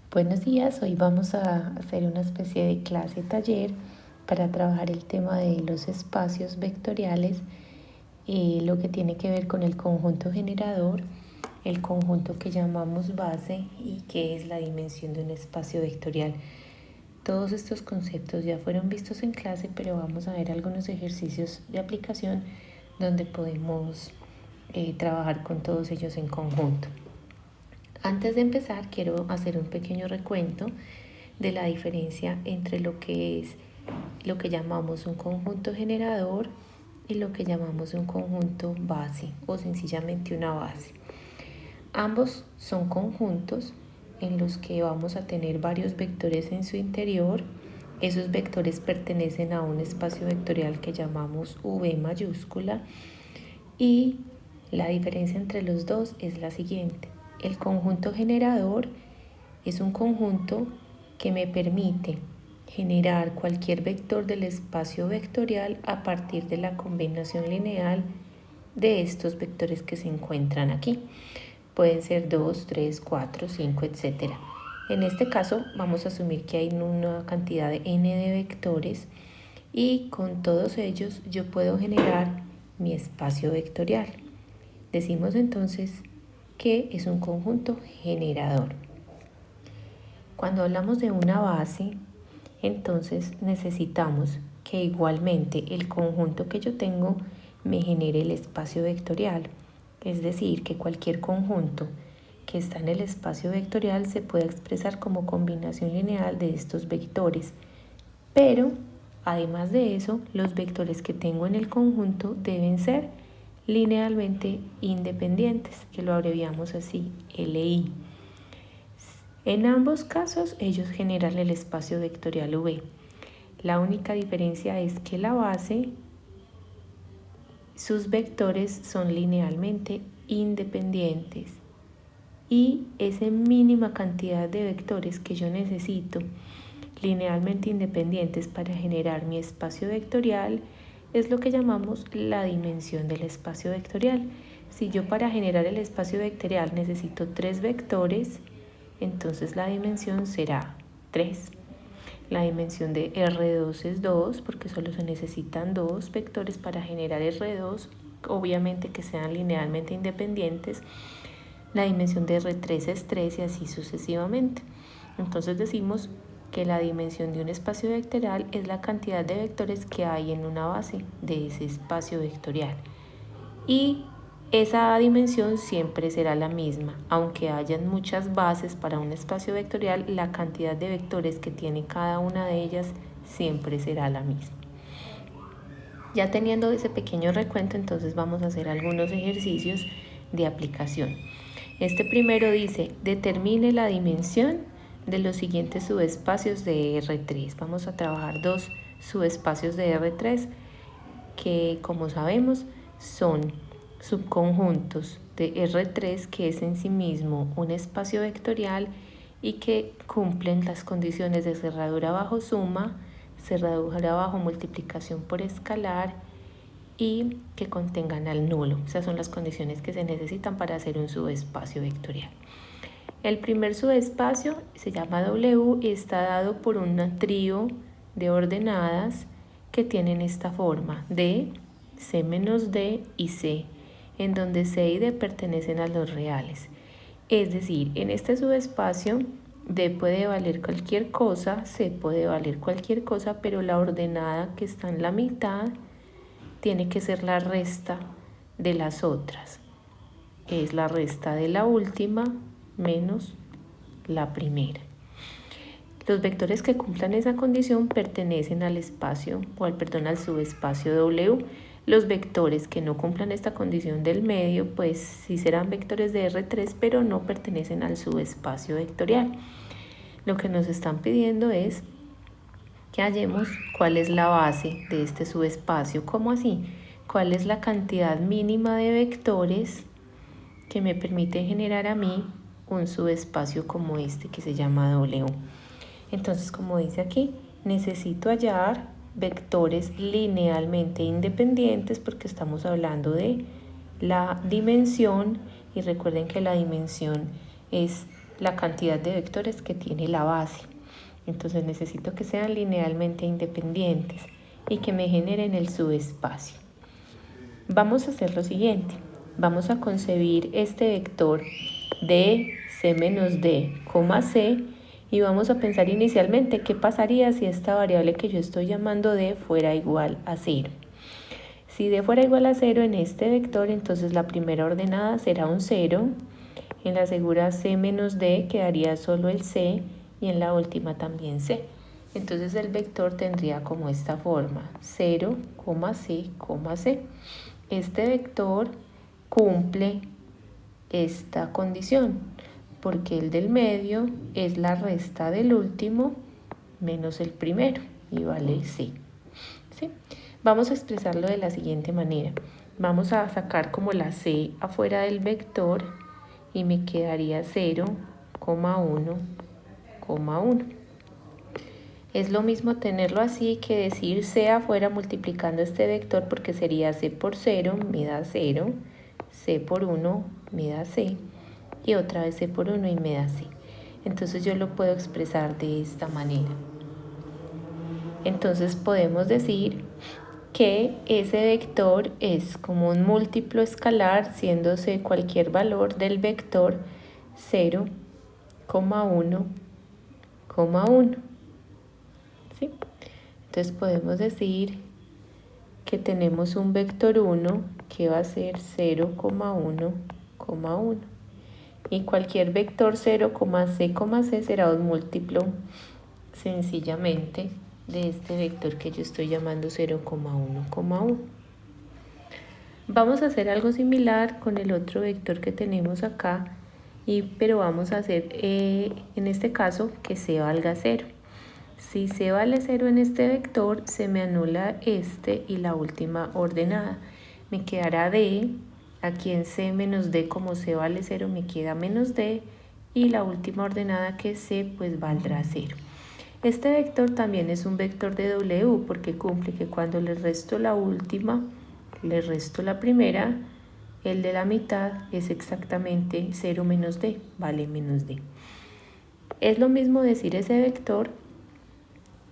Buenos días, hoy vamos a hacer una especie de clase taller para trabajar el tema de los espacios vectoriales, lo que tiene que ver con el conjunto generador, el conjunto que llamamos base y que es la dimensión de un espacio vectorial. Todos estos conceptos ya fueron vistos en clase, pero vamos a ver algunos ejercicios de aplicación donde podemos trabajar con todos ellos en conjunto. Antes de empezar, quiero hacer un pequeño recuento de la diferencia entre lo que es lo que llamamos un conjunto generador y lo que llamamos un conjunto base o sencillamente una base. Ambos son conjuntos en los que vamos a tener varios vectores en su interior. Esos vectores pertenecen a un espacio vectorial que llamamos V mayúscula y la diferencia entre los dos es la siguiente. El conjunto generador es un conjunto que me permite generar cualquier vector del espacio vectorial a partir de la combinación lineal de estos vectores que se encuentran aquí. Pueden ser 2, 3, 4, 5, etc. En este caso vamos a asumir que hay una cantidad de n de vectores y con todos ellos yo puedo generar mi espacio vectorial. Decimos entonces que es un conjunto generador. Cuando hablamos de una base, entonces necesitamos que igualmente el conjunto que yo tengo me genere el espacio vectorial. Es decir, que cualquier conjunto que está en el espacio vectorial se puede expresar como combinación lineal de estos vectores. Pero, además de eso, los vectores que tengo en el conjunto deben ser linealmente independientes, que lo abreviamos así, LI. En ambos casos, ellos generan el espacio vectorial V. La única diferencia es que la base, sus vectores son linealmente independientes y esa mínima cantidad de vectores que yo necesito linealmente independientes para generar mi espacio vectorial es lo que llamamos la dimensión del espacio vectorial. Si yo para generar el espacio vectorial necesito 3 vectores, entonces la dimensión será 3. La dimensión de R2 es 2 porque solo se necesitan 2 vectores para generar R2, obviamente que sean linealmente independientes. La dimensión de R3 es 3 y así sucesivamente. Entonces decimos que la dimensión de un espacio vectorial es la cantidad de vectores que hay en una base de ese espacio vectorial. Y esa dimensión siempre será la misma. Aunque hayan muchas bases para un espacio vectorial, la cantidad de vectores que tiene cada una de ellas siempre será la misma. Ya teniendo ese pequeño recuento, entonces vamos a hacer algunos ejercicios de aplicación. Este primero dice, determine la dimensión de los siguientes subespacios de R3. Vamos a trabajar dos subespacios de R3 que, como sabemos, son subconjuntos de R3, que es en sí mismo un espacio vectorial y que cumplen las condiciones de cerradura bajo suma, cerradura bajo multiplicación por escalar y que contengan al nulo. Esas son las condiciones que se necesitan para hacer un subespacio vectorial. El primer subespacio se llama W y está dado por un trío de ordenadas que tienen esta forma: D, C menos D y C, en donde C y D pertenecen a los reales. Es decir, en este subespacio D puede valer cualquier cosa, C puede valer cualquier cosa, pero la ordenada que está en la mitad tiene que ser la resta de las otras. Es la resta de la última menos la primera. Los vectores que cumplan esa condición pertenecen al al subespacio W. Los vectores que no cumplan esta condición del medio, pues sí serán vectores de R3, pero no pertenecen al subespacio vectorial. Lo que nos están pidiendo es que hallemos cuál es la base de este subespacio. ¿Cómo así? ¿Cuál es la cantidad mínima de vectores que me permite generar a mí un subespacio como este que se llama W? Entonces, como dice aquí, necesito hallar vectores linealmente independientes porque estamos hablando de la dimensión y recuerden que la dimensión es la cantidad de vectores que tiene la base. Entonces necesito que sean linealmente independientes y que me generen el subespacio. Vamos a hacer lo siguiente. Vamos a concebir este vector de c menos d, c, y vamos a pensar inicialmente qué pasaría si esta variable que yo estoy llamando d fuera igual a 0. Si d fuera igual a 0 en este vector, entonces la primera ordenada será un 0, en la segunda c menos d quedaría solo el c y en la última también c. Entonces el vector tendría como esta forma, 0, c, c. Este vector cumple esta condición, porque el del medio es la resta del último menos el primero y vale c. ¿Sí? Vamos a expresarlo de la siguiente manera. Vamos a sacar como la c afuera del vector y me quedaría 0, 1, 1. Es lo mismo tenerlo así que decir c afuera multiplicando este vector, porque sería c por 0 me da 0, c por 1 me da c y otra vez c por 1 y me da c. Entonces yo lo puedo expresar de esta manera. Entonces podemos decir que ese vector es como un múltiplo escalar, siendo c cualquier valor del vector 0, 1, 1. ¿Sí? Entonces podemos decir que tenemos un vector 1 que va a ser 0, 1, 1. Y cualquier vector 0, c será un múltiplo sencillamente de este vector que yo estoy llamando 0, 1, 1. Vamos a hacer algo similar con el otro vector que tenemos acá, pero vamos a hacer en este caso que c valga 0. Si c vale 0 en este vector, se me anula este y la última ordenada. Me quedará d, aquí en c menos d, como c vale 0, me queda menos d, y la última ordenada que es c, pues valdrá 0. Este vector también es un vector de W, porque cumple que cuando le resto la última, le resto la primera, el de la mitad es exactamente 0 menos d, vale menos d. Es lo mismo decir ese vector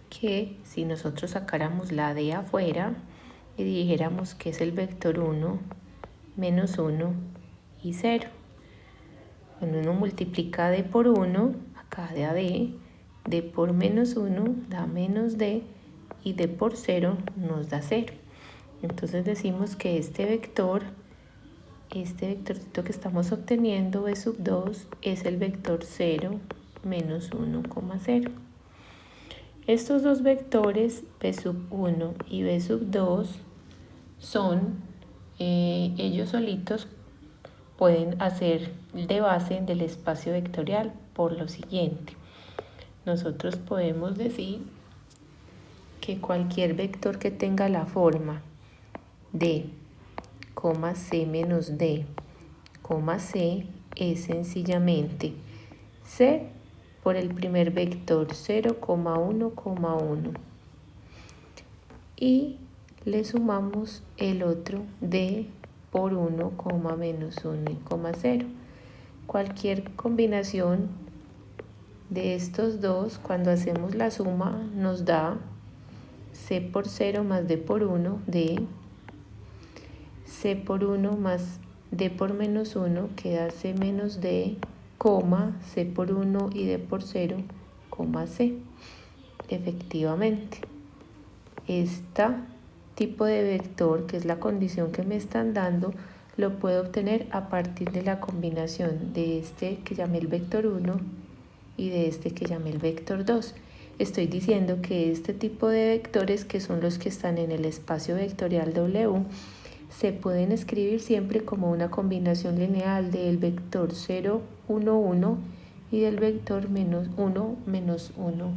que si nosotros sacáramos la d afuera y dijéramos que es el vector 1, menos 1 y 0. Cuando uno multiplica d por 1, acá da d por menos 1 da menos d y d por 0 nos da 0. Entonces decimos que este vectorcito que estamos obteniendo, b sub 2, es el vector 0, menos 1, 0. Estos dos vectores, b sub 1 y b sub 2, son, ellos solitos pueden hacer de base del espacio vectorial por lo siguiente. Nosotros podemos decir que cualquier vector que tenga la forma d, c menos d, c es sencillamente c por el primer vector 0, 1, 1 y le sumamos el otro d por 1, menos 1 y 0. Cualquier combinación de estos dos, cuando hacemos la suma, nos da c por 0 más d por 1, d, c por 1 más d por menos 1, queda c menos d, c por 1 y d por 0, c. Efectivamente, este tipo de vector, que es la condición que me están dando, lo puedo obtener a partir de la combinación de este que llamé el vector 1 y de este que llamé el vector 2. Estoy diciendo que este tipo de vectores, que son los que están en el espacio vectorial W, se pueden escribir siempre como una combinación lineal del vector 0, 1, 1 y del vector menos 1, menos 1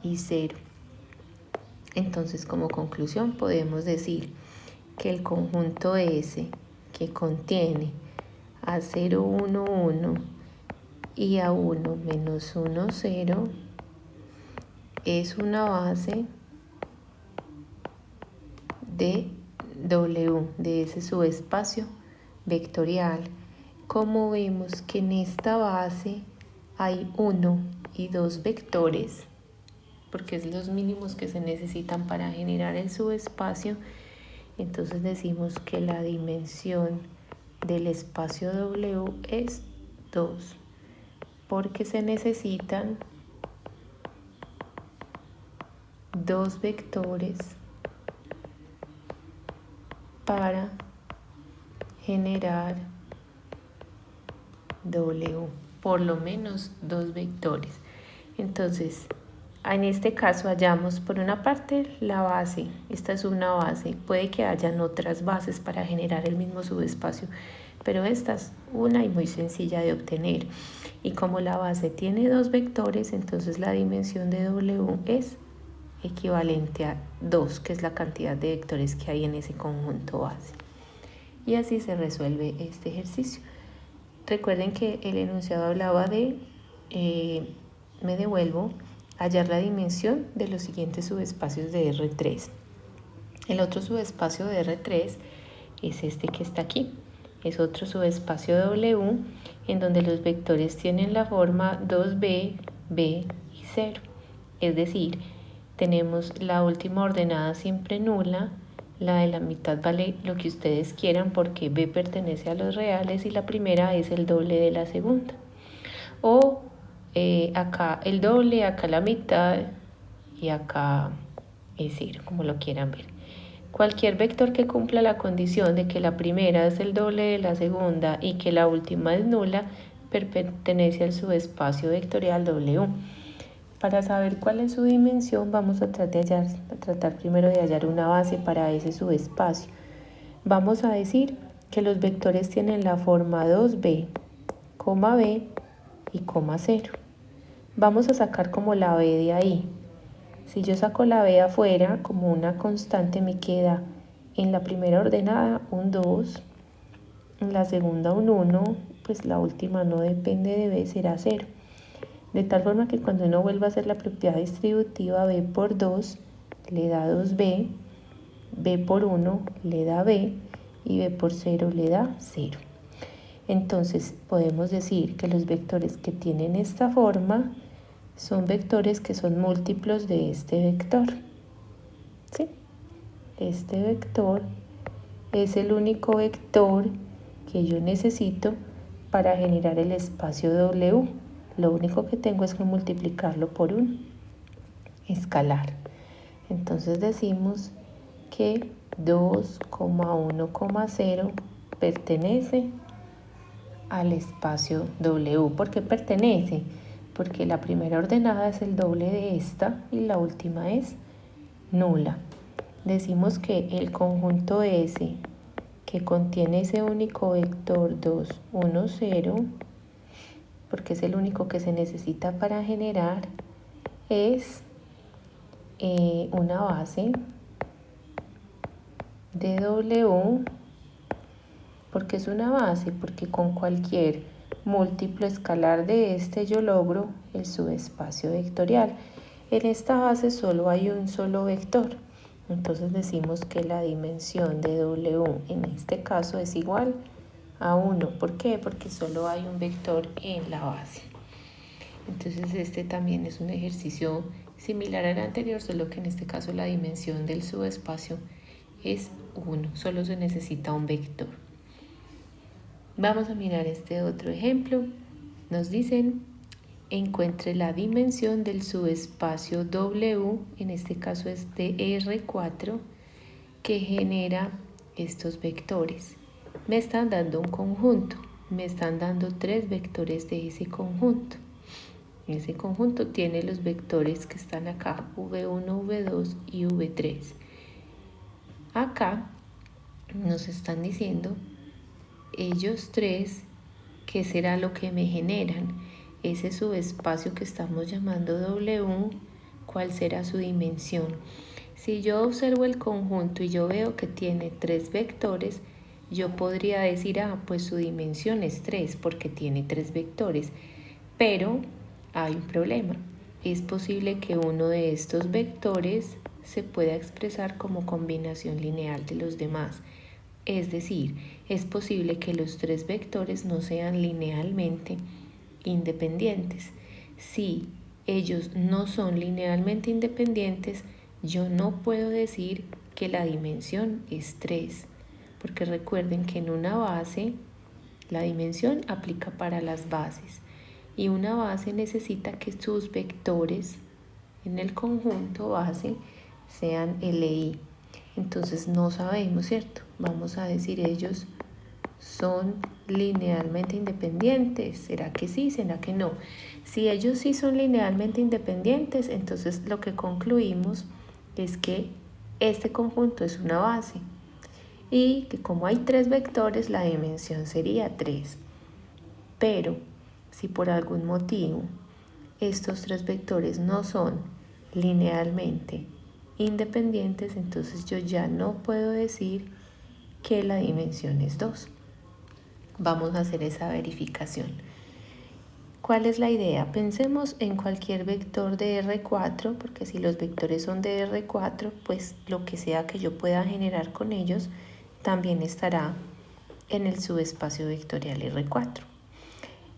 y 0. Entonces, como conclusión, podemos decir que el conjunto S, que contiene a 0, 1, 1 y a 1, menos 1, 0, es una base de W, de ese subespacio vectorial. Como vemos que en esta base hay 1 y 2 vectores, porque es los mínimos que se necesitan para generar el subespacio, entonces decimos que la dimensión del espacio W es 2, porque se necesitan 2 vectores para generar W, por lo menos 2 vectores. Entonces, en este caso hallamos por una parte la base, esta es una base, puede que hayan otras bases para generar el mismo subespacio, pero esta es una y muy sencilla de obtener. Y como la base tiene 2 vectores, entonces la dimensión de W es equivalente a 2, que es la cantidad de vectores que hay en ese conjunto base. Y así se resuelve este ejercicio. Recuerden que el enunciado hablaba de, me devuelvo, hallar la dimensión de los siguientes subespacios de R3. El otro subespacio de R3 es este que está aquí. Es otro subespacio W en donde los vectores tienen la forma 2b, b y 0. Es decir, tenemos la última ordenada siempre nula, la de la mitad vale lo que ustedes quieran porque b pertenece a los reales y la primera es el doble de la segunda. O acá el doble, acá la mitad y acá es 0, como lo quieran ver. Cualquier vector que cumpla la condición de que la primera es el doble de la segunda y que la última es nula, pertenece al subespacio vectorial W. Para saber cuál es su dimensión, vamos a tratar primero de hallar una base para ese subespacio. Vamos a decir que los vectores tienen la forma 2b, b y 0. Vamos a sacar como la b de ahí. Si yo saco la b afuera como una constante, me queda en la primera ordenada un 2, en la segunda un 1, pues la última no depende de b, será 0. De tal forma que cuando uno vuelva a hacer la propiedad distributiva, b por 2 le da 2b, b por 1 le da b y b por 0 le da 0. Entonces podemos decir que los vectores que tienen esta forma son vectores que son múltiplos de este vector. ¿Sí? Este vector es el único vector que yo necesito para generar el espacio W. Lo único que tengo es que multiplicarlo por un escalar. Entonces decimos que 2,1,0 pertenece al espacio W. ¿Por qué pertenece? Porque la primera ordenada es el doble de esta y la última es nula. Decimos que el conjunto S que contiene ese único vector 2, 1, 0, porque es el único que se necesita para generar, es una base de W. ¿Por qué es una base? Porque con cualquier múltiplo escalar de este yo logro el subespacio vectorial. En esta base solo hay un solo vector, entonces decimos que la dimensión de W en este caso es igual a 1. ¿Por qué? Porque solo hay un vector en la base. Entonces este también es un ejercicio similar al anterior, solo que en este caso la dimensión del subespacio es 1, solo se necesita un vector. Vamos a mirar este otro ejemplo. Nos dicen, encuentre la dimensión del subespacio W, en este caso es de R4, que genera estos vectores. Me están dando un conjunto, me están dando 3 vectores de ese conjunto. Ese conjunto tiene los vectores que están acá, V1, V2 y V3. Acá nos están diciendo ellos 3, ¿qué será lo que me generan? Ese subespacio que estamos llamando W, ¿cuál será su dimensión? Si yo observo el conjunto y yo veo que tiene 3 vectores, yo podría decir, pues su dimensión es 3 porque tiene 3 vectores. Pero hay un problema. Es posible que uno de estos vectores se pueda expresar como combinación lineal de los demás. Es decir, es posible que los 3 vectores no sean linealmente independientes. Si ellos no son linealmente independientes, yo no puedo decir que la dimensión es 3, porque recuerden que en una base la dimensión aplica para las bases y una base necesita que sus vectores en el conjunto base sean LI. Entonces no sabemos, ¿cierto? Vamos a decir ellos son linealmente independientes. ¿Será que sí? ¿Será que no? Si ellos sí son linealmente independientes, entonces lo que concluimos es que este conjunto es una base y que como hay 3 vectores, la dimensión sería 3. Pero si por algún motivo estos 3 vectores no son linealmente independientes, entonces yo ya no puedo decir que la dimensión es 2. Vamos a hacer esa verificación. ¿Cuál es la idea? Pensemos en cualquier vector de R4, porque si los vectores son de R4, pues lo que sea que yo pueda generar con ellos también estará en el subespacio vectorial R4.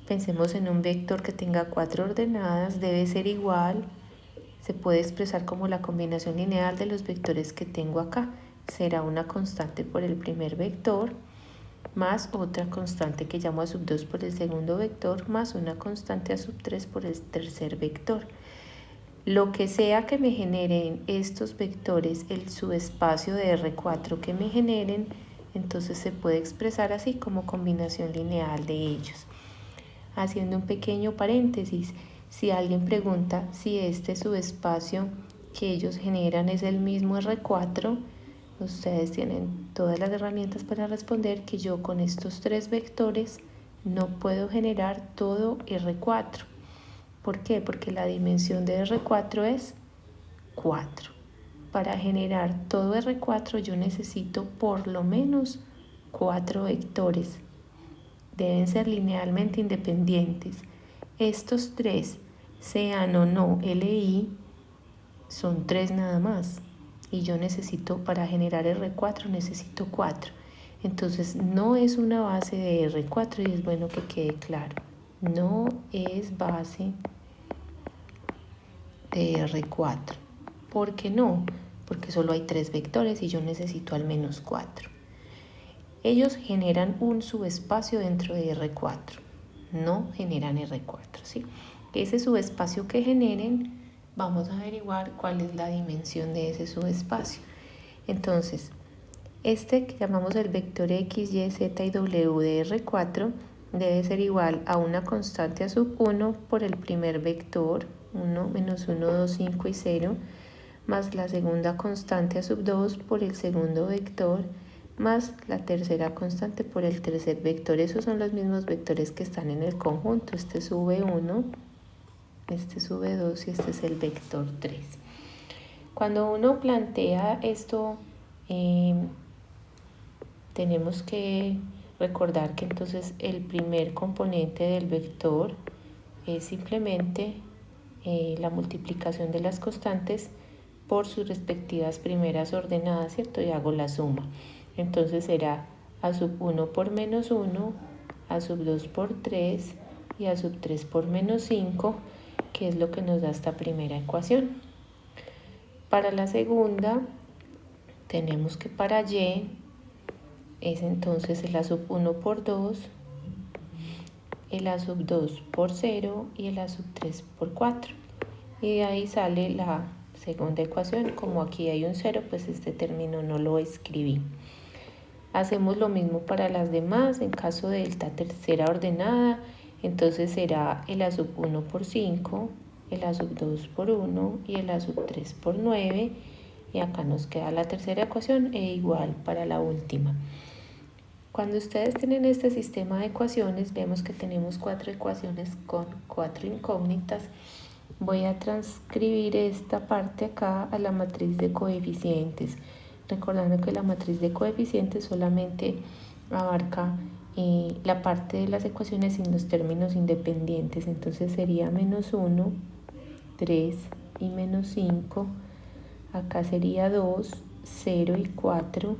Pensemos en un vector que tenga 4 ordenadas, debe ser igual, se puede expresar como la combinación lineal de los vectores que tengo acá. Será una constante por el primer vector, más otra constante que llamo a sub 2 por el segundo vector, más una constante a sub 3 por el tercer vector. Lo que sea que me generen estos vectores, el subespacio de R4 que me generen, entonces se puede expresar así como combinación lineal de ellos. Haciendo un pequeño paréntesis, si alguien pregunta si este subespacio que ellos generan es el mismo R4, ustedes tienen todas las herramientas para responder que yo con estos 3 vectores no puedo generar todo R4. ¿Por qué? Porque la dimensión de R4 es 4. Para generar todo R4 yo necesito por lo menos 4 vectores. Deben ser linealmente independientes. Estos 3, sean o no LI, son 3 nada más. Y yo necesito, para generar R4, necesito 4. Entonces no es una base de R4 y es bueno que quede claro. No es base de R4. ¿Por qué no? Porque solo hay 3 vectores y yo necesito al menos 4. Ellos generan un subespacio dentro de R4. No generan R4, ¿sí? Ese subespacio que generen, vamos a averiguar cuál es la dimensión de ese subespacio. Entonces, este que llamamos el vector X, Y, Z y W de R4 debe ser igual a una constante a sub 1 por el primer vector, 1, menos 1, 2, 5 y 0, más la segunda constante a sub 2 por el segundo vector, más la tercera constante por el tercer vector. Esos son los mismos vectores que están en el conjunto. Este sube 1, este sube 2 y este es el vector 3. Cuando uno plantea esto, tenemos que recordar que entonces el primer componente del vector es simplemente la multiplicación de las constantes por sus respectivas primeras ordenadas, ¿cierto? Y hago la suma. Entonces será a sub 1 por menos 1, a sub 2 por 3 y a sub 3 por menos 5, que es lo que nos da esta primera ecuación. Para la segunda, tenemos que para y es entonces el a sub 1 por 2, el a sub 2 por 0 y el a sub 3 por 4. Y de ahí sale la segunda ecuación. Como aquí hay un 0, pues este término no lo escribí. Hacemos lo mismo para las demás. En caso de esta tercera ordenada, entonces será el a sub 1 por 5, el a sub 2 por 1 y el a sub 3 por 9. Y acá nos queda la tercera ecuación e igual para la última. Cuando ustedes tienen este sistema de ecuaciones, vemos que tenemos 4 ecuaciones con 4 incógnitas. Voy a transcribir esta parte acá a la matriz de coeficientes, recordando que la matriz de coeficientes solamente abarca la parte de las ecuaciones sin los términos independientes. Entonces sería menos 1, 3 y menos 5. Acá sería 2, 0 y 4.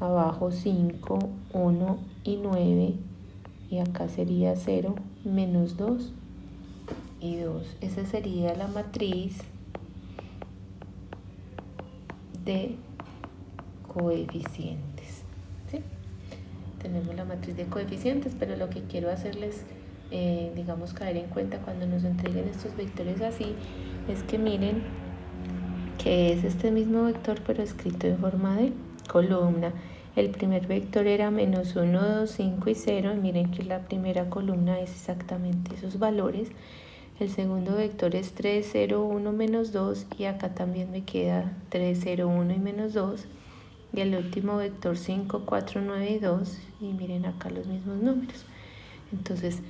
Abajo 5, 1 y 9. Y acá sería 0, menos 2 y 2. Esa sería la matriz de coeficientes, ¿sí? Tenemos la matriz de coeficientes, pero lo que quiero hacerles, digamos, caer en cuenta cuando nos entreguen estos vectores así, es que miren que es este mismo vector, pero escrito en forma de columna. El primer vector era menos 1, 2, 5 y 0. Miren que la primera columna es exactamente esos valores. El segundo vector es 3, 0, 1, menos 2. Y acá también me queda 3, 0, 1 y menos 2. Y el último vector 5, 4, 9 y 2. Y miren acá los mismos números. Entonces,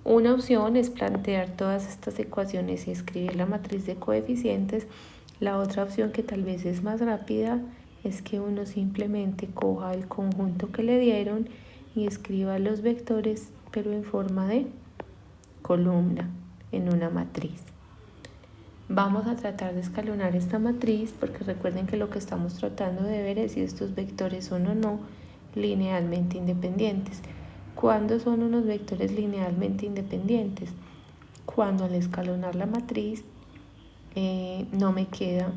una opción es plantear todas estas ecuaciones y escribir la matriz de coeficientes. La otra opción, que tal vez es más rápida, es que uno simplemente coja el conjunto que le dieron y escriba los vectores, pero en forma de columna, en una matriz. Vamos a tratar de escalonar esta matriz, porque recuerden que lo que estamos tratando de ver es si estos vectores son o no linealmente independientes. ¿Cuándo son unos vectores linealmente independientes? Cuando al escalonar la matriz no me queda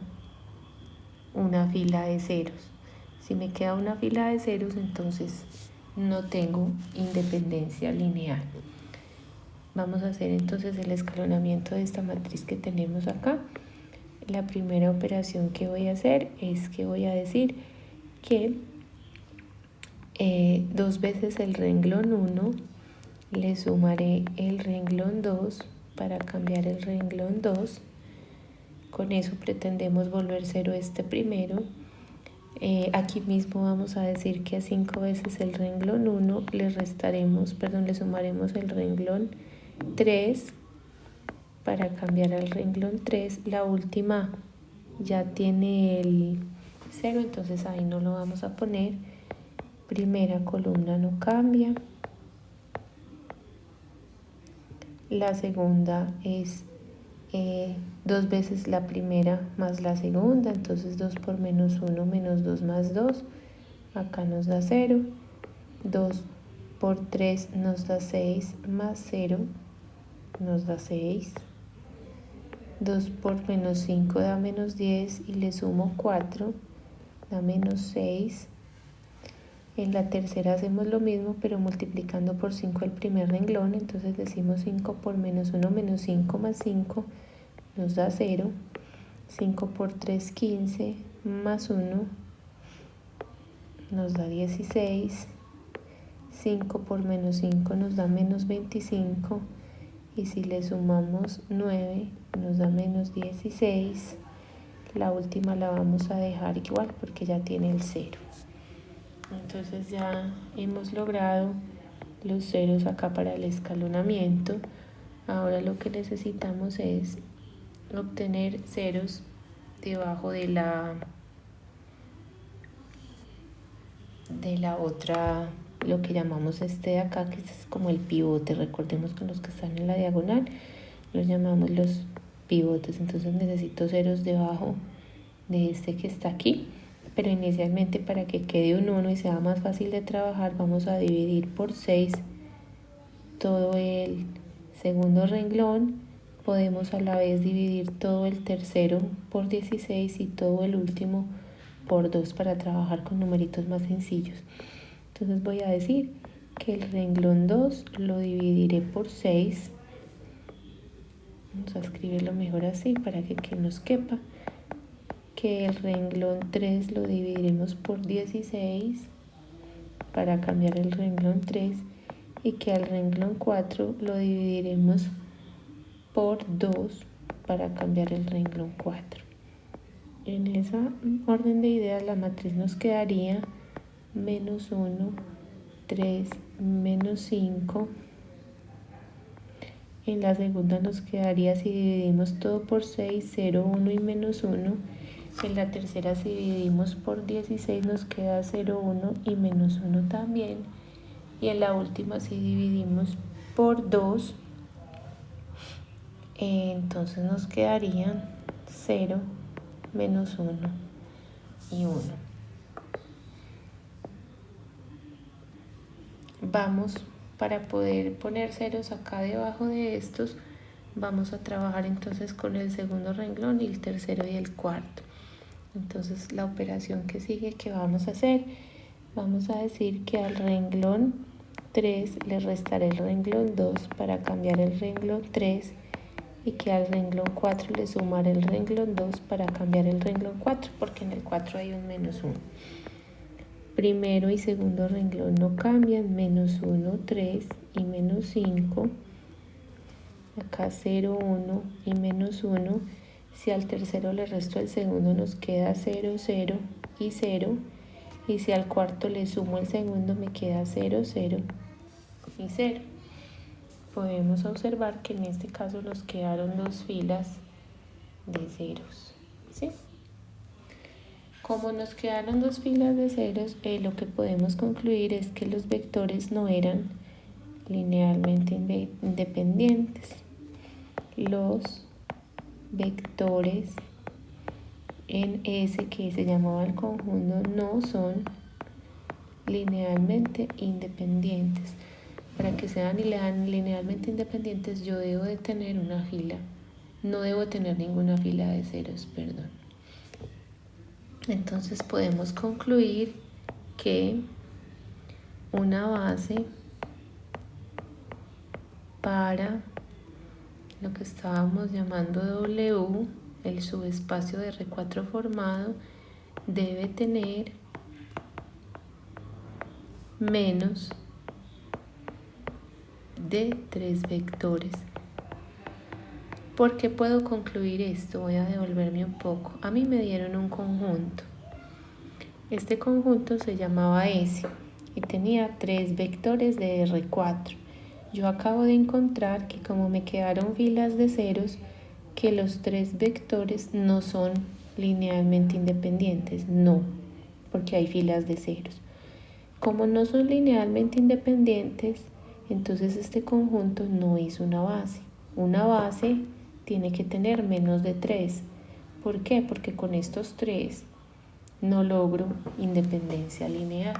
una fila de ceros. Si me queda una fila de ceros, entonces no tengo independencia lineal. Vamos a hacer entonces el escalonamiento de esta matriz que tenemos acá. La primera operación que voy a hacer es que voy a decir que 2 veces el renglón 1 le sumaré el renglón 2 para cambiar el renglón 2. Con eso pretendemos volver cero este primero. Aquí mismo vamos a decir que a 5 veces el renglón 1 le sumaremos el renglón 3 para cambiar al renglón 3. La última ya tiene el 0, entonces ahí no lo vamos a poner. Primera columna no cambia. La segunda es 2 veces la primera más la segunda, entonces 2 por menos 1 menos 2 más 2, acá nos da 0. 2 por 3 nos da 6 más 0 nos da 6. 2 por menos 5 da menos 10 y le sumo 4, da menos 6. En la tercera hacemos lo mismo, pero multiplicando por 5 el primer renglón, entonces decimos 5 por menos 1 menos 5 más 5 nos da 0. 5 por 3, 15, más 1 nos da 16. 5 por menos 5 nos da menos 25. Y si le sumamos 9 nos da menos 16. La última la vamos a dejar igual porque ya tiene el 0. Entonces ya hemos logrado los ceros acá para el escalonamiento. Ahora lo que necesitamos es obtener ceros debajo de la otra, lo que llamamos este de acá, que es como el pivote. Recordemos que los que están en la diagonal los llamamos los pivotes. Entonces necesito ceros debajo de este que está aquí, pero inicialmente, para que quede un 1 y sea más fácil de trabajar, vamos a dividir por 6 todo el segundo renglón. Podemos a la vez dividir todo el tercero por 16 y todo el último por 2 para trabajar con numeritos más sencillos. Entonces voy a decir que el renglón 2 lo dividiré por 6. Vamos a escribirlo mejor así para que nos quepa. Que el renglón 3 lo dividiremos por 16 para cambiar el renglón 3 y que al renglón 4 lo dividiremos por 2 para cambiar el renglón 4. En esa orden de ideas la matriz nos quedaría menos 1, 3, menos 5. En la segunda nos quedaría, si dividimos todo por 6, 0, 1 y menos 1. En la tercera, si dividimos por 16, nos queda 0, 1 y menos 1 también. Y en la última, si dividimos por 2, entonces nos quedarían 0, menos 1 y 1. Vamos Para poder poner ceros acá debajo de estos, vamos a trabajar entonces con el segundo renglón y el tercero y el cuarto. Entonces la operación que sigue que vamos a hacer, vamos a decir que al renglón 3 le restaré el renglón 2 para cambiar el renglón 3 y que al renglón 4 le sumaré el renglón 2 para cambiar el renglón 4 porque en el 4 hay un menos 1. Primero y segundo renglón no cambian, menos 1, 3 y menos 5. Acá 0, 1 y menos 1. Si al tercero le resto el segundo nos queda 0, 0 y 0. Y si al cuarto le sumo el segundo me queda 0, 0 y 0. Podemos observar que en este caso nos quedaron dos filas de ceros, ¿sí? Como nos quedaron dos filas de ceros, lo que podemos concluir es que los vectores no eran linealmente independientes. Los vectores en S, que se llamaba el conjunto, no son linealmente independientes. Para que sean linealmente independientes, yo debo de tener una fila. No debo tener ninguna fila de ceros, perdón. Entonces podemos concluir que una base para lo que estábamos llamando W, el subespacio de R4 formado, debe tener menos de 3 vectores. ¿Por qué puedo concluir esto? Voy a devolverme un poco. A mí me dieron un conjunto. Este conjunto se llamaba S y tenía 3 vectores de R4. Yo acabo de encontrar que como me quedaron filas de ceros, que los 3 vectores no son linealmente independientes. No, porque hay filas de ceros. Como no son linealmente independientes, entonces este conjunto no es una base. Una base tiene que tener menos de 3. ¿Por qué? Porque con estos 3 no logro independencia lineal.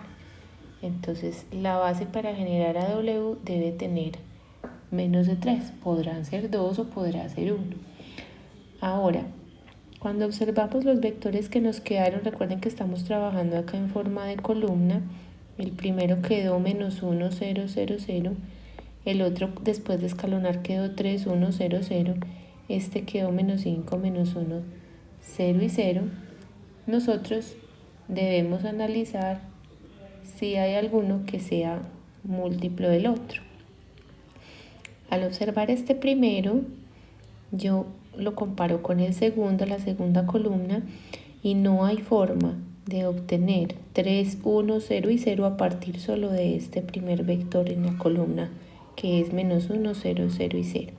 Entonces la base para generar a W debe tener menos de 3. Podrán ser 2 o podrá ser 1. Ahora, cuando observamos los vectores que nos quedaron, recuerden que estamos trabajando acá en forma de columna. El primero quedó menos 1, 0, 0, 0. El otro después de escalonar quedó 3, 1, 0, 0. Este quedó menos 5, menos 1, 0 y 0. Nosotros debemos analizar si hay alguno que sea múltiplo del otro. Al observar este primero, yo lo comparo con el segundo, la segunda columna, y no hay forma de obtener 3, 1, 0 y 0 a partir solo de este primer vector en la columna, que es menos 1, 0, 0 y 0.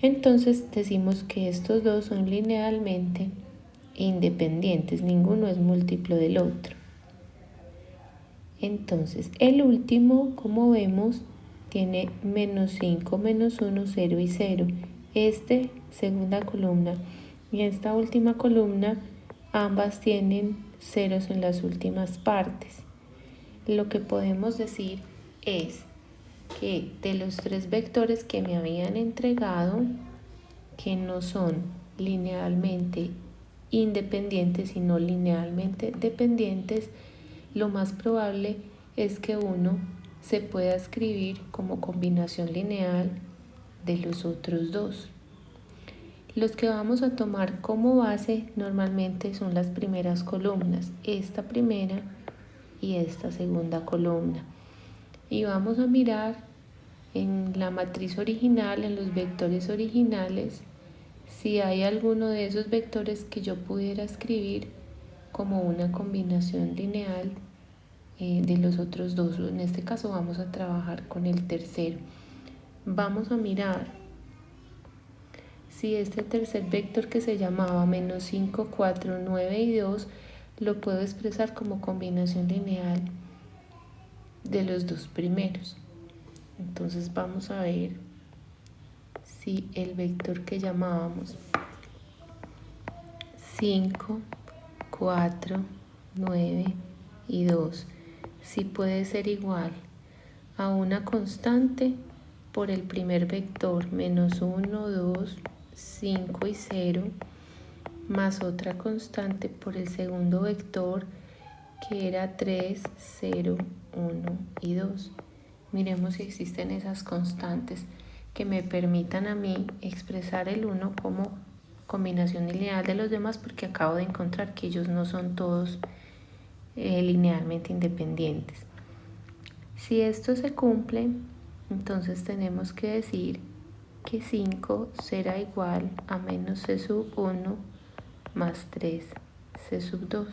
Entonces decimos que estos dos son linealmente independientes, ninguno es múltiplo del otro. Entonces el último, como vemos, tiene menos 5, menos 1, 0 y 0. Segunda columna y esta última columna, ambas tienen ceros en las últimas partes. Lo que podemos decir es que de los 3 vectores que me habían entregado, que no son linealmente independientes sino linealmente dependientes, lo más probable es que uno se pueda escribir como combinación lineal de los otros dos. Los que vamos a tomar como base normalmente son las primeras columnas, esta primera y esta segunda columna. Y vamos a mirar en la matriz original, en los vectores originales, si hay alguno de esos vectores que yo pudiera escribir como una combinación lineal de los otros dos. En este caso vamos a trabajar con el tercero. Vamos a mirar si este tercer vector que se llamaba menos 5, 4, 9 y 2 lo puedo expresar como combinación lineal de los dos primeros. Entonces vamos a ver si el vector que llamábamos 5, 4, 9 y 2 si puede ser igual a una constante por el primer vector, menos 1, 2, 5 y 0, más otra constante por el segundo vector, que era 3, 0, 1 y 2. Miremos si existen esas constantes que me permitan a mí expresar el 1 como combinación lineal de los demás, porque acabo de encontrar que ellos no son todos linealmente independientes. Si esto se cumple, entonces tenemos que decir que 5 será igual a menos c sub 1 más 3 c sub 2,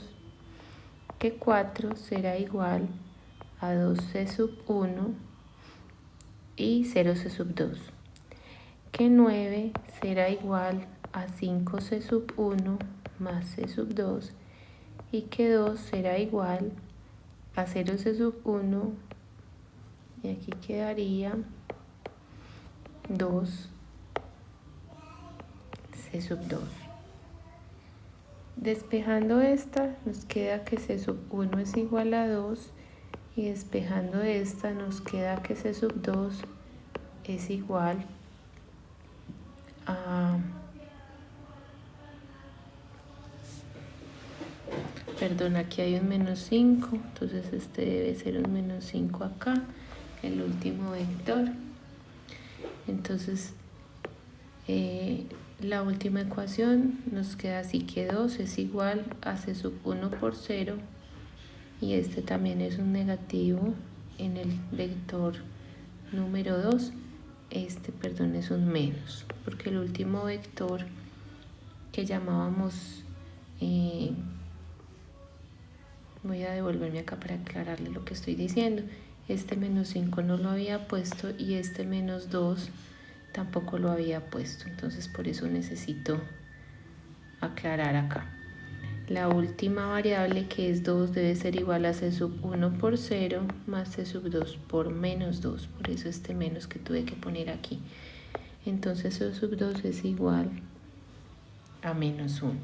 que 4 será igual a 2c sub 1 y 0c sub 2, que 9 será igual a 5c sub 1 más c sub 2 y que 2 será igual a 0c sub 1 y aquí quedaría 2c sub 2. Despejando esta nos queda que c sub 1 es igual a 2 y despejando esta nos queda que c sub 2 es igual a... Perdón, aquí hay un menos 5, entonces este debe ser un menos 5 acá, el último vector. Entonces la última ecuación nos queda así, que 2 es igual a c sub 1 por 0 y este también es un negativo en el vector número 2. Perdón, es un menos, porque el último vector que llamábamos, voy a devolverme acá para aclararle lo que estoy diciendo, este menos 5 no lo había puesto y este menos 2 tampoco lo había puesto, entonces por eso necesito aclarar acá. La última variable, que es 2, debe ser igual a c sub 1 por 0 más c sub 2 por menos 2, por eso este menos que tuve que poner aquí. Entonces c sub 2 es igual a menos 1.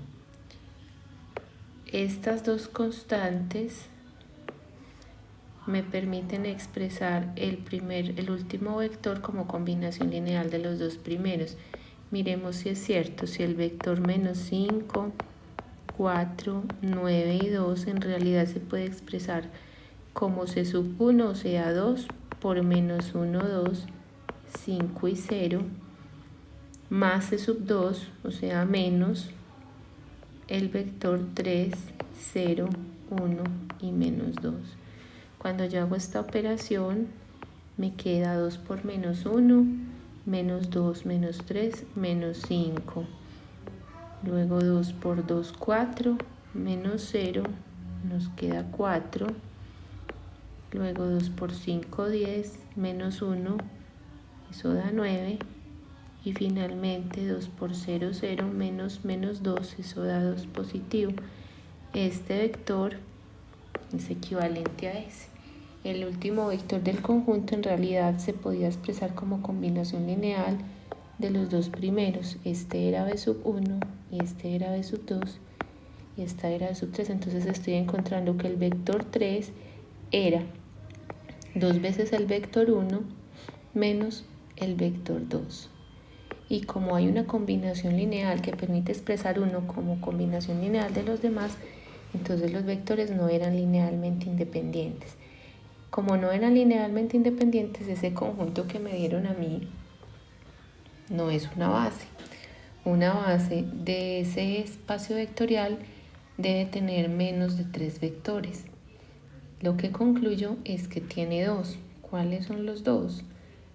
Estas dos constantes me permiten expresar el último vector como combinación lineal de los dos primeros. Miremos si es cierto, si el vector menos 5, 4, 9 y 2 en realidad se puede expresar como c sub 1, o sea 2, por menos 1, 2, 5 y 0, más c sub 2, o sea menos el vector 3, 0, 1 y menos 2. Cuando yo hago esta operación, me queda 2 por menos 1, menos 2, menos 3, menos 5. Luego 2 por 2, 4, menos 0, nos queda 4. Luego 2 por 5, 10, menos 1, eso da 9. Y finalmente 2 por 0, 0, menos 2, eso da 2 positivo. Este vector es equivalente a ese. El último vector del conjunto en realidad se podía expresar como combinación lineal de los dos primeros. Este era b sub 1 y este era b sub 2 y esta era b sub 3. Entonces estoy encontrando que el vector 3 era 2 veces el vector 1 menos el vector 2. Y como hay una combinación lineal que permite expresar 1 como combinación lineal de los demás, entonces los vectores no eran linealmente independientes. Como no eran linealmente independientes, ese conjunto que me dieron a mí no es una base. Una base de ese espacio vectorial debe tener menos de 3 vectores. Lo que concluyo es que tiene 2. ¿Cuáles son los 2?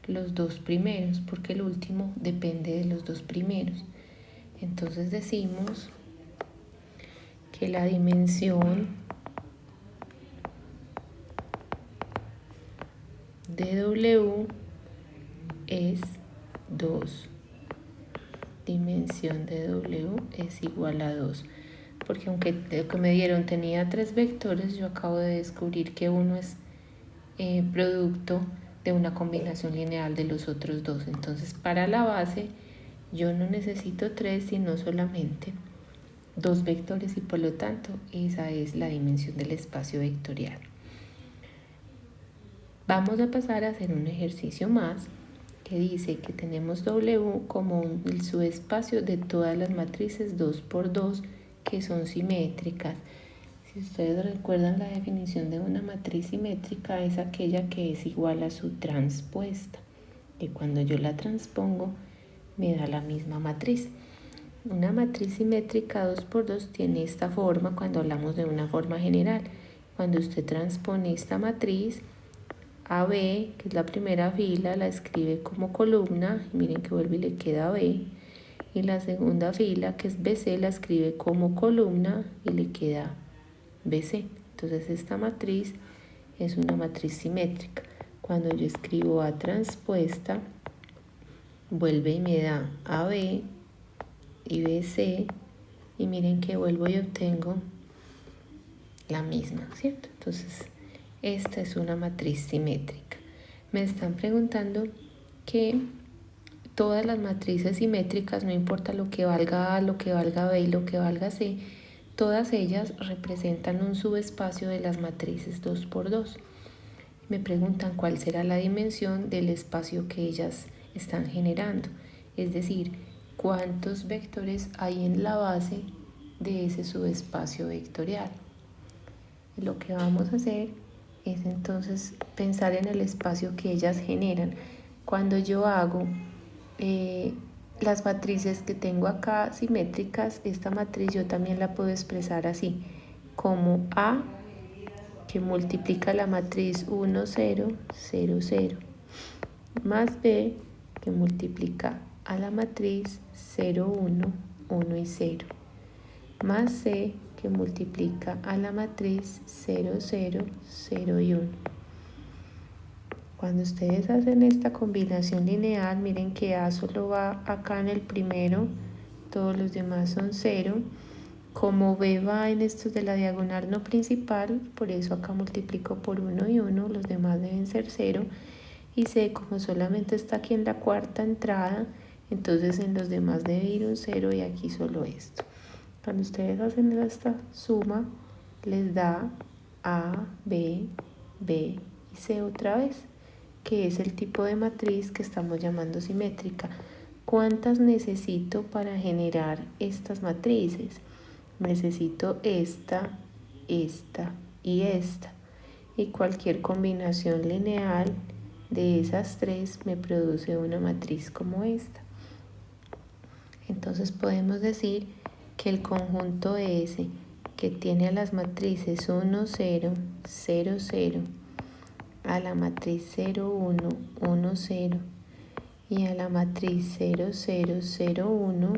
Los dos primeros, porque el último depende de los dos primeros. Entonces decimos que la dimensión de W es 2. Dimensión de W es igual a 2. Porque aunque lo que me dieron tenía 3 vectores, yo acabo de descubrir que uno es producto de una combinación lineal de los otros dos. Entonces para la base yo no necesito 3, sino solamente 2 vectores y por lo tanto esa es la dimensión del espacio vectorial. Vamos a pasar a hacer un ejercicio más que dice que tenemos W como el subespacio de todas las matrices 2 por 2 que son simétricas. Si ustedes recuerdan, la definición de una matriz simétrica es aquella que es igual a su transpuesta, y cuando yo la transpongo me da la misma matriz. Una matriz simétrica 2 por 2 tiene esta forma cuando hablamos de una forma general. Cuando usted transpone esta matriz, AB, que es la primera fila, la escribe como columna, y miren que vuelve y le queda B, y la segunda fila, que es BC, la escribe como columna y le queda BC. Entonces esta matriz es una matriz simétrica. Cuando yo escribo A transpuesta, vuelve y me da AB y BC, y miren que vuelvo y obtengo la misma, ¿cierto? Entonces esta es una matriz simétrica. Me están preguntando que todas las matrices simétricas, no importa lo que valga A, lo que valga B y lo que valga C, todas ellas representan un subespacio de las matrices 2 por 2. Me preguntan cuál será la dimensión del espacio que ellas están generando, es decir, cuántos vectores hay en la base de ese subespacio vectorial. Lo que vamos a hacer es entonces pensar en el espacio que ellas generan. Cuando yo hago las matrices que tengo acá simétricas, esta matriz yo también la puedo expresar así, como A que multiplica la matriz 1, 0, 0, 0, más B que multiplica a la matriz 0, 1, 1 y 0, más C que multiplica a la matriz 0, 0, 0 y 1. Cuando ustedes hacen esta combinación lineal, miren que A solo va acá en el primero, todos los demás son 0. Como B va en estos de la diagonal no principal, por eso acá multiplico por 1 y 1, los demás deben ser 0. Y C, como solamente está aquí en la cuarta entrada, entonces en los demás debe ir un 0 y aquí solo esto. Cuando ustedes hacen esta suma, les da A, B, B y C otra vez, que es el tipo de matriz que estamos llamando simétrica. ¿Cuántas necesito para generar estas matrices? Necesito esta, esta y esta. Y cualquier combinación lineal de esas tres me produce una matriz como esta. Entonces podemos decir que el conjunto S que tiene a las matrices 1, 0, 0, 0, a la matriz 0, 1, 1, 0 y a la matriz 0, 0, 0, 1,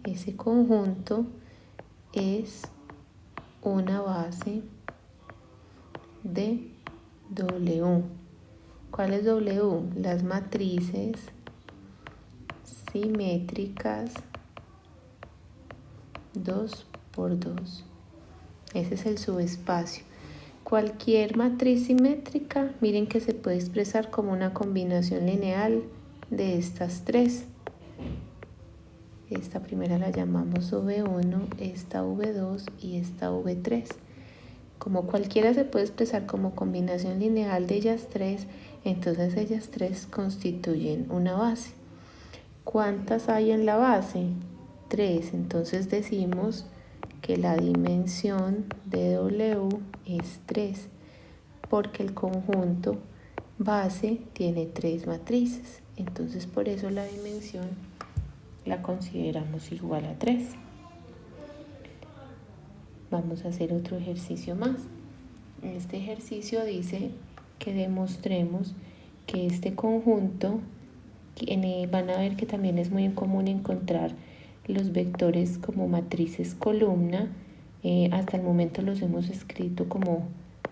ese conjunto es una base de W. ¿Cuál es W? Las matrices simétricas 2 por 2. Ese es el subespacio. Cualquier matriz simétrica, miren que se puede expresar como una combinación lineal de estas tres. Esta primera la llamamos V1, esta V2 y esta V3. Como cualquiera se puede expresar como combinación lineal de ellas tres, entonces ellas tres constituyen una base. ¿Cuántas hay en la base? 3. Entonces decimos que la dimensión de W es 3, porque el conjunto base tiene 3 matrices. Entonces por eso la dimensión la consideramos igual a 3. Vamos a hacer otro ejercicio más. Este ejercicio dice que demostremos que este conjunto, van a ver que también es muy común encontrar los vectores como matrices columna. Hasta el momento los hemos escrito como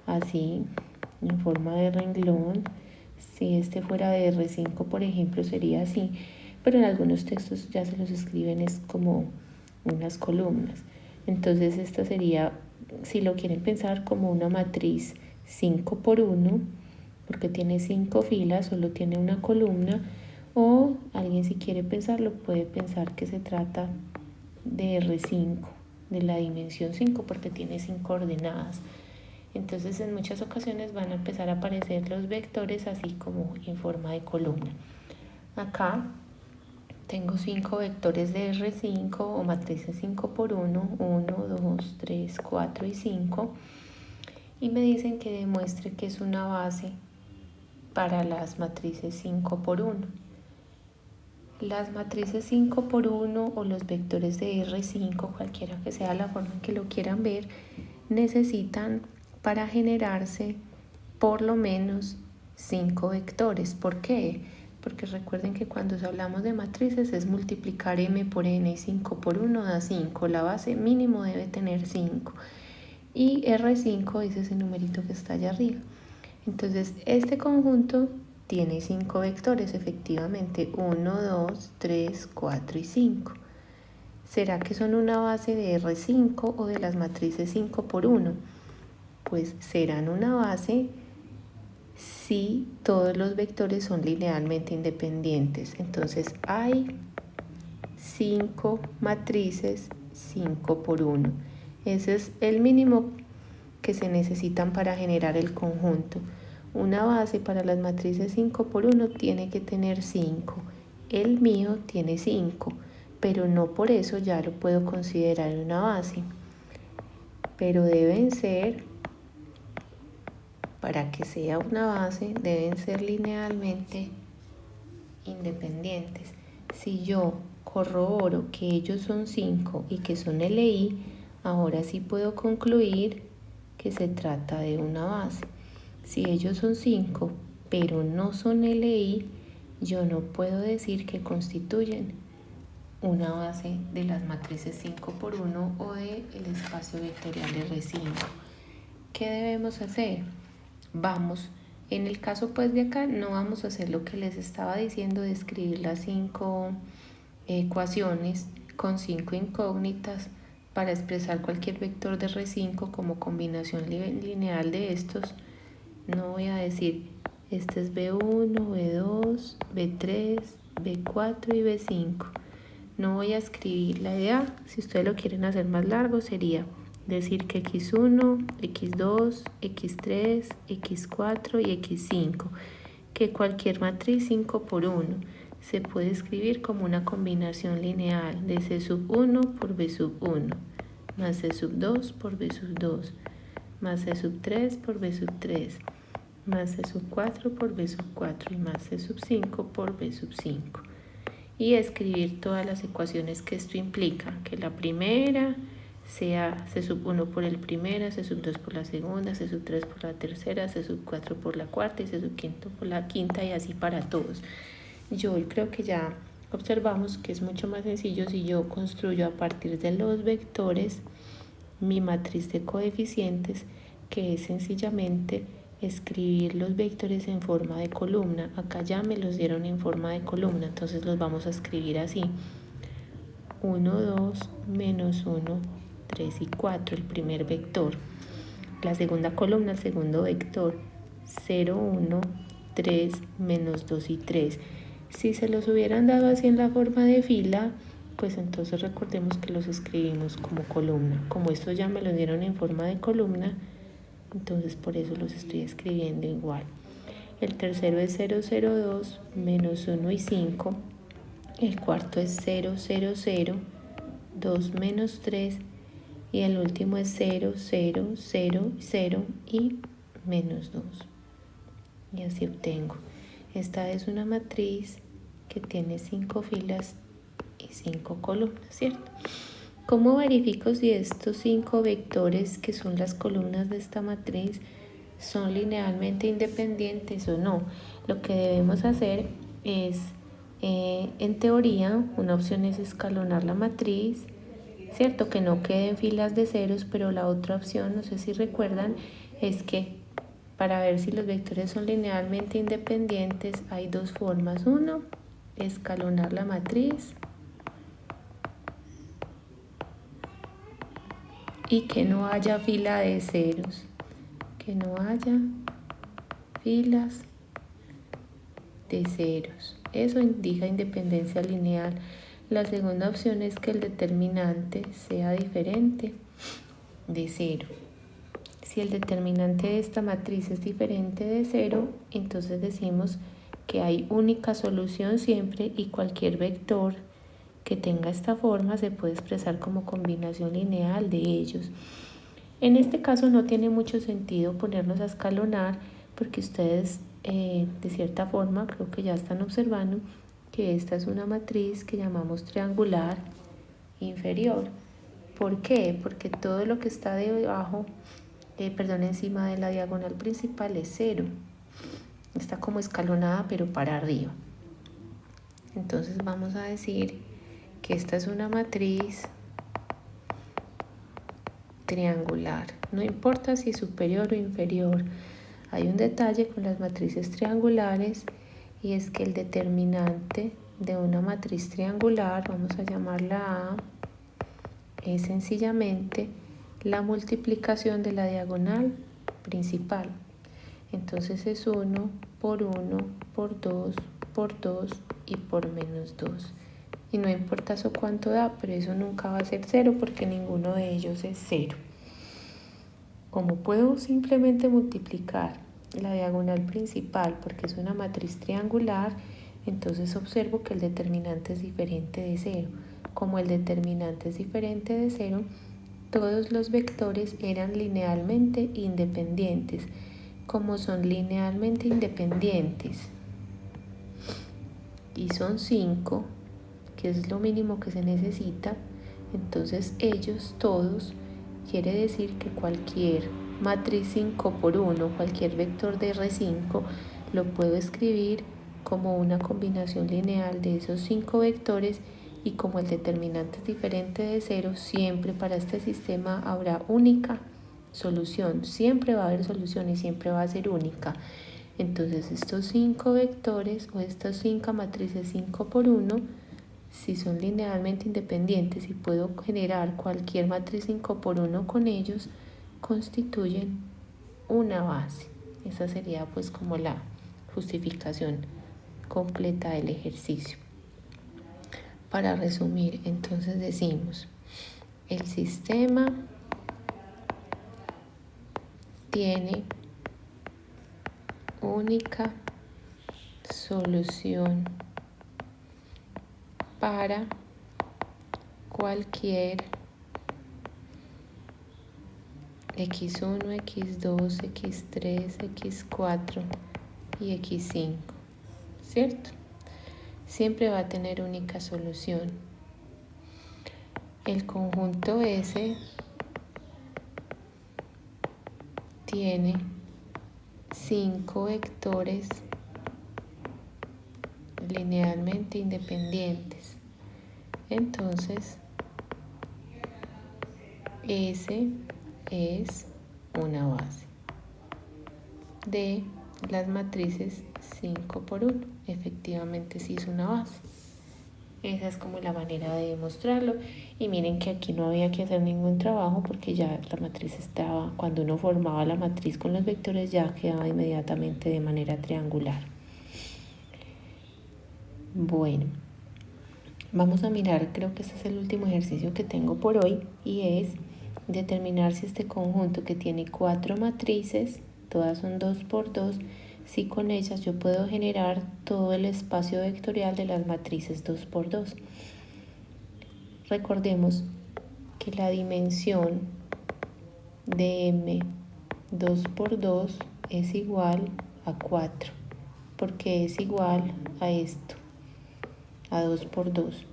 así, en forma de renglón. Si este fuera de R5, por ejemplo, sería así, pero en algunos textos ya se los escriben es como unas columnas. Entonces esta sería, si lo quieren pensar, como una matriz 5 por 1, porque tiene 5 filas, solo tiene una columna. O alguien, si quiere pensarlo, puede pensar que se trata de R5, de la dimensión 5, porque tiene 5 ordenadas. Entonces en muchas ocasiones van a empezar a aparecer los vectores así como en forma de columna. Acá tengo 5 vectores de R5 o matrices 5 por 1, 1, 2, 3, 4 y 5. Y me dicen que demuestre que es una base para las matrices 5 por 1. Las matrices 5 por 1 o los vectores de R5, cualquiera que sea la forma en que lo quieran ver, necesitan para generarse por lo menos 5 vectores. ¿Por qué? Porque recuerden que cuando hablamos de matrices es multiplicar m por n y 5 por 1 da 5. La base mínimo debe tener 5. Y R5 es ese numerito que está allá arriba. Entonces este conjunto tiene 5 vectores, efectivamente, 1, 2, 3, 4 y 5. ¿Será que son una base de R5 o de las matrices 5 por 1? Pues serán una base si todos los vectores son linealmente independientes. Entonces hay 5 matrices 5 por 1. Ese es el mínimo que se necesitan para generar el conjunto. Una base para las matrices 5 por 1 tiene que tener 5. El mío tiene 5, pero no por eso ya lo puedo considerar una base. Pero deben ser, para que sea una base, deben ser linealmente independientes. Si yo corroboro que ellos son 5 y que son LI, ahora sí puedo concluir que se trata de una base. Si ellos son 5 pero no son LI, yo no puedo decir que constituyen una base de las matrices 5 por 1 o del espacio vectorial R5. ¿Qué debemos hacer? En el caso pues de acá no vamos a hacer lo que les estaba diciendo de escribir las 5 ecuaciones con 5 incógnitas para expresar cualquier vector de R5 como combinación lineal de estos. No voy a decir este es B1, B2, B3, B4 y B5. No voy a escribir. La idea, si ustedes lo quieren hacer más largo, sería decir que X1, X2, X3, X4 y X5, que cualquier matriz 5 por 1 se puede escribir como una combinación lineal de C sub 1 por B sub 1, más C sub 2 por B sub 2, más C sub 3 por B sub 3, más C sub 4 por B sub 4 y más C sub 5 por B sub 5. Y escribir todas las ecuaciones que esto implica, que la primera sea C sub 1 por el primera, C sub 2 por la segunda, C sub 3 por la tercera, C sub 4 por la cuarta y C sub 5 por la quinta, y así para todos. Yo creo que ya observamos que es mucho más sencillo si yo construyo a partir de los vectores mi matriz de coeficientes, que es sencillamente escribir los vectores en forma de columna. Acá ya me los dieron en forma de columna, entonces los vamos a escribir así: 1, 2, menos 1, 3 y 4, el primer vector. La segunda columna, el segundo vector: 0, 1, 3, menos 2 y 3. Si se los hubieran dado así en la forma de fila, pues entonces recordemos que los escribimos como columna. Como estos ya me los dieron en forma de columna, entonces por eso los estoy escribiendo igual. El tercero es 0, 0, 2, menos 1 y 5. El cuarto es 0, 0, 0, 2 menos 3. Y el último es 0, 0, 0, 0 y menos 2. Y así obtengo. Esta es una matriz que tiene 5 filas y 5 columnas, ¿cierto? ¿Cómo verifico si estos 5 vectores, que son las columnas de esta matriz, son linealmente independientes o no? Lo que debemos hacer es, en teoría, una opción es escalonar la matriz, ¿cierto? Que no queden filas de ceros, pero la otra opción, no sé si recuerdan, es que para ver si los vectores son linealmente independientes hay dos formas. Uno, escalonar la matriz y que no haya fila de ceros, que no haya filas de ceros. Eso indica independencia lineal. La segunda opción es que el determinante sea diferente de 0. Si el determinante de esta matriz es diferente de 0, entonces decimos que hay única solución siempre y cualquier vector que tenga esta forma se puede expresar como combinación lineal de ellos. En este caso no tiene mucho sentido ponernos a escalonar porque ustedes de cierta forma creo que ya están observando que esta es una matriz que llamamos triangular inferior. ¿Por qué? Porque todo lo que está debajo, encima de la diagonal principal es 0. Está como escalonada pero para arriba. Entonces vamos a decir que esta es una matriz triangular. No importa si es superior o inferior. Hay un detalle con las matrices triangulares y es que el determinante de una matriz triangular, vamos a llamarla A, es sencillamente la multiplicación de la diagonal principal. Entonces es 1 por 1 por 2 por 2 y por menos 2. Y no importa eso cuánto da, pero eso nunca va a ser 0 porque ninguno de ellos es 0. Como puedo simplemente multiplicar la diagonal principal porque es una matriz triangular, entonces observo que el determinante es diferente de 0. Como el determinante es diferente de 0, todos los vectores eran linealmente independientes. Como son linealmente independientes y son 5, que es lo mínimo que se necesita, entonces ellos todos, quiere decir que cualquier matriz 5 por 1, cualquier vector de R5, lo puedo escribir como una combinación lineal de esos 5 vectores y como el determinante es diferente de 0, siempre para este sistema habrá única solución, siempre va a haber solución y siempre va a ser única. Entonces estos 5 vectores o estas 5 matrices 5 por 1, si son linealmente independientes y puedo generar cualquier matriz 5 por 1 con ellos, constituyen una base. Esa sería pues como la justificación completa del ejercicio. Para resumir, entonces decimos, el sistema tiene única solución para cualquier x1, x2, x3, x4 y x5, ¿cierto? Siempre va a tener única solución. El conjunto S tiene 5 vectores linealmente independientes. Entonces, S es una base de las matrices 5 por 1. Efectivamente sí es una base. Esa es como la manera de demostrarlo. Y miren que aquí no había que hacer ningún trabajo porque ya la matriz estaba, cuando uno formaba la matriz con los vectores ya quedaba inmediatamente de manera triangular. Bueno, vamos a mirar, creo que este es el último ejercicio que tengo por hoy y es determinar si este conjunto que tiene 4 matrices, todas son 2 por 2, si con ellas yo puedo generar todo el espacio vectorial de las matrices 2 por 2. Recordemos que la dimensión de M 2 por 2 es igual a 4, porque es igual a esto, a 2 por 2.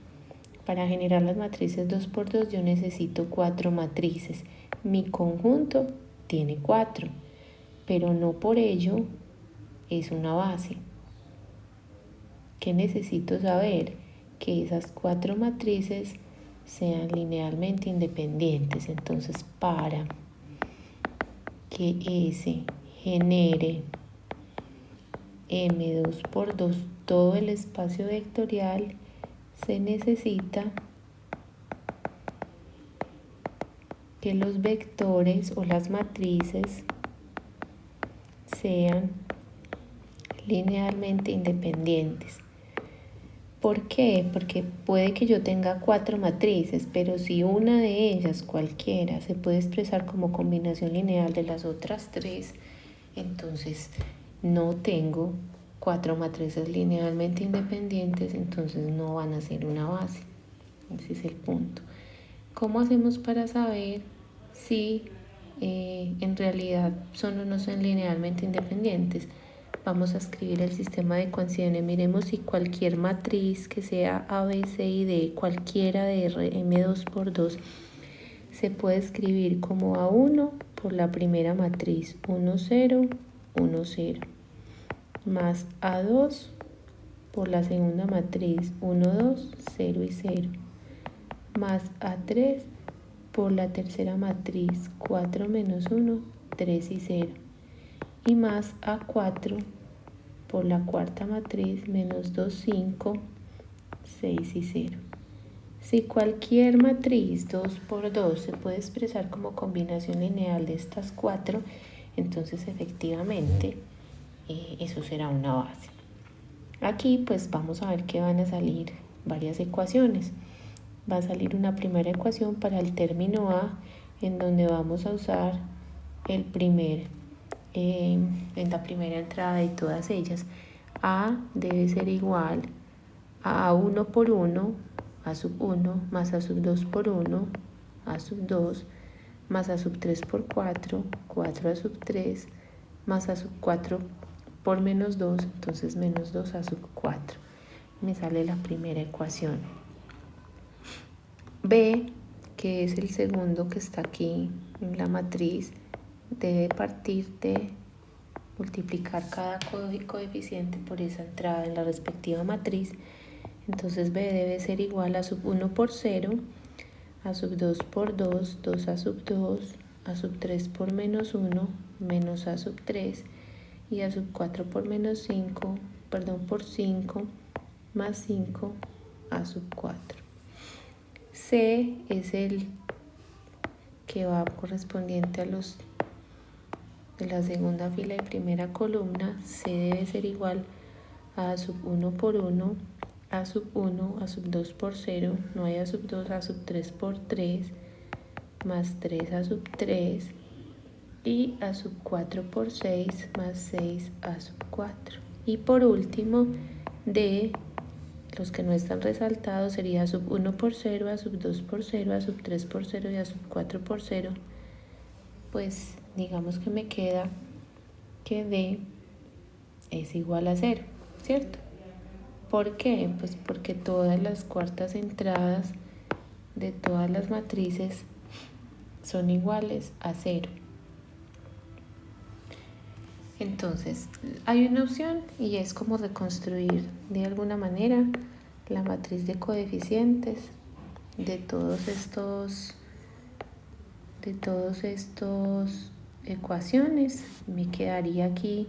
Para generar las matrices 2 por 2 yo necesito 4 matrices. Mi conjunto tiene 4, pero no por ello es una base. ¿Qué necesito saber? Que esas 4 matrices sean linealmente independientes. Entonces, para que S genere M2 por 2 todo el espacio vectorial, se necesita que los vectores o las matrices sean linealmente independientes. ¿Por qué? Porque puede que yo tenga 4 matrices, pero si una de ellas, cualquiera, se puede expresar como combinación lineal de las otras 3, entonces no tengo 4 matrices linealmente independientes, entonces no van a ser una base. Ese es el punto. ¿Cómo hacemos para saber si en realidad son o no son linealmente independientes? Vamos a escribir el sistema de ecuaciones. Miremos si cualquier matriz que sea A, B, C y D, cualquiera de M2 por 2, se puede escribir como A1 por la primera matriz, 1, 0, 1, 0, más A2 por la segunda matriz, 1, 2, 0 y 0, más A3 por la tercera matriz, 4 menos 1, 3 y 0, y más A4 por la cuarta matriz, menos 2, 5, 6 y 0. Si cualquier matriz 2 por 2 se puede expresar como combinación lineal de estas 4, entonces efectivamente eso será una base. Aquí pues vamos a ver que van a salir varias ecuaciones. Va a salir una primera ecuación para el término A, en donde vamos a usar el en la primera entrada de todas ellas. A debe ser igual a A1 por 1, A sub 1, más A sub 2 por 1, A sub 2, más A sub 3 por 4, 4 A sub 3, más A sub 4 por menos 2, entonces menos 2 A sub 4. Me sale la primera ecuación. B, que es el segundo que está aquí en la matriz, debe partir de multiplicar cada coeficiente por esa entrada en la respectiva matriz. Entonces B debe ser igual a sub 1 por 0, a sub 2 por 2, 2 a sub 2, a sub 3 por menos 1, menos a sub 3, y a sub 4 por menos 5, por 5, más 5 a sub 4. C es el que va correspondiente a los de la segunda fila y primera columna. C debe ser igual a sub 1 por 1, a sub 1, a sub 2 por 0, no hay a sub 2, a sub 3 por 3, más 3 a sub 3, y a sub 4 por 6, más 6 a sub 4. Y por último, D, los que no están resaltados, sería a sub 1 por 0, a sub 2 por 0, a sub 3 por 0 y a sub 4 por 0. Pues digamos que me queda que D es igual a 0, ¿cierto? ¿Por qué? Pues porque todas las cuartas entradas de todas las matrices son iguales a 0. Entonces, hay una opción y es como reconstruir de alguna manera la matriz de coeficientes de todos estos ecuaciones. Me quedaría aquí,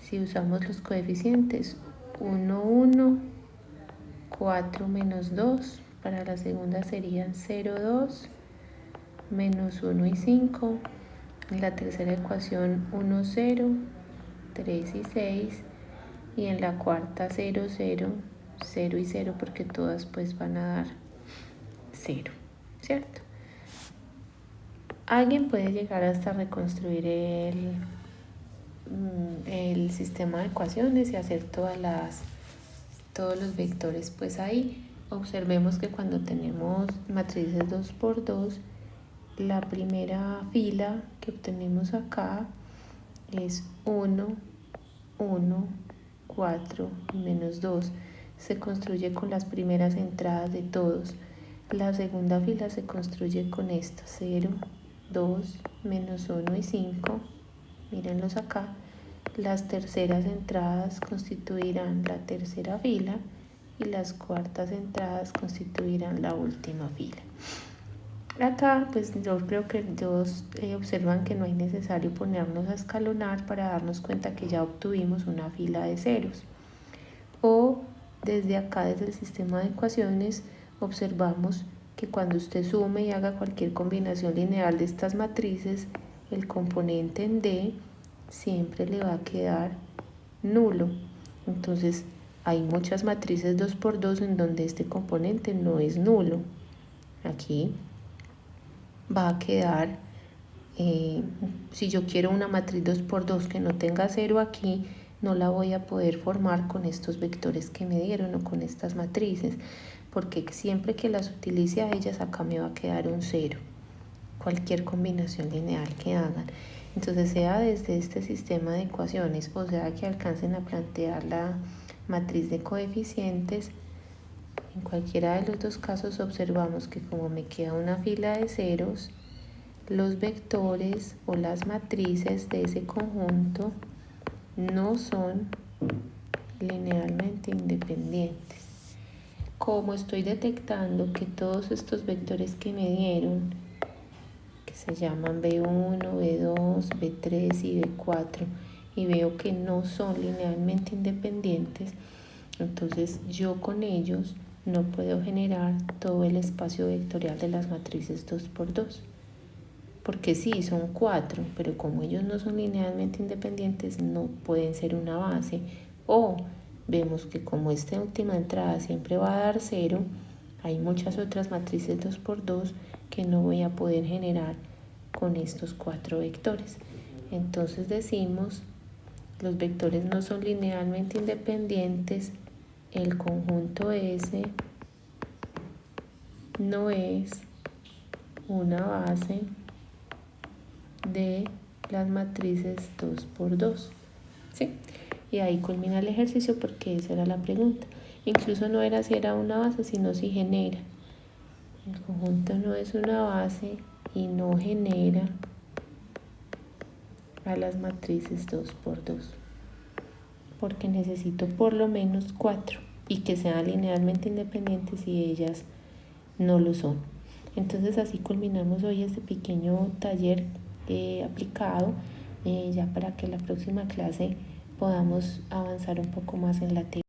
si usamos los coeficientes, 1, 1, 4 menos 2, para la segunda serían 0, 2, menos 1 y 5, en la tercera ecuación 1, 0, 3 y 6, y en la cuarta 0, 0, 0 y 0, porque todas pues van a dar 0, ¿cierto? Alguien puede llegar hasta reconstruir el sistema de ecuaciones y hacer todos los vectores pues ahí. Observemos que cuando tenemos matrices 2 por 2, la primera fila que obtenemos acá es 1, 1, 4 y menos 2. Se construye con las primeras entradas de todos. La segunda fila se construye con esto, 0, 2, menos 1 y 5. Mírenlos acá. Las terceras entradas constituirán la tercera fila y las cuartas entradas constituirán la última fila. Acá pues yo creo que ellos observan que no es necesario ponernos a escalonar para darnos cuenta que ya obtuvimos una fila de ceros. O desde acá, desde el sistema de ecuaciones, observamos que cuando usted sume y haga cualquier combinación lineal de estas matrices, el componente en D siempre le va a quedar nulo. Entonces hay muchas matrices 2×2 en donde este componente no es nulo. Aquí va a quedar, si yo quiero una matriz 2×2 que no tenga 0 aquí, no la voy a poder formar con estos vectores que me dieron o con estas matrices, porque siempre que las utilice a ellas, acá me va a quedar un 0, cualquier combinación lineal que hagan. Entonces, sea desde este sistema de ecuaciones, o sea que alcancen a plantear la matriz de coeficientes, en cualquiera de los dos casos observamos que como me queda una fila de ceros, los vectores o las matrices de ese conjunto no son linealmente independientes. Como estoy detectando que todos estos vectores que me dieron, que se llaman B1, B2, B3 y B4, y veo que no son linealmente independientes, entonces yo con ellos no puedo generar todo el espacio vectorial de las matrices 2×2. Porque sí, son 4, pero como ellos no son linealmente independientes, no pueden ser una base. O vemos que como esta última entrada siempre va a dar 0, hay muchas otras matrices 2×2 que no voy a poder generar con estos 4 vectores. Entonces decimos, los vectores no son linealmente independientes, el conjunto S no es una base de las matrices 2×2, ¿sí? Y ahí culmina el ejercicio porque esa era la pregunta. Incluso no era si era una base, sino si genera. El conjunto no es una base y no genera a las matrices 2×2, porque necesito por lo menos 4 y que sean linealmente independientes y ellas no lo son. Entonces así culminamos hoy este pequeño taller aplicado, ya para que la próxima clase podamos avanzar un poco más en la teoría.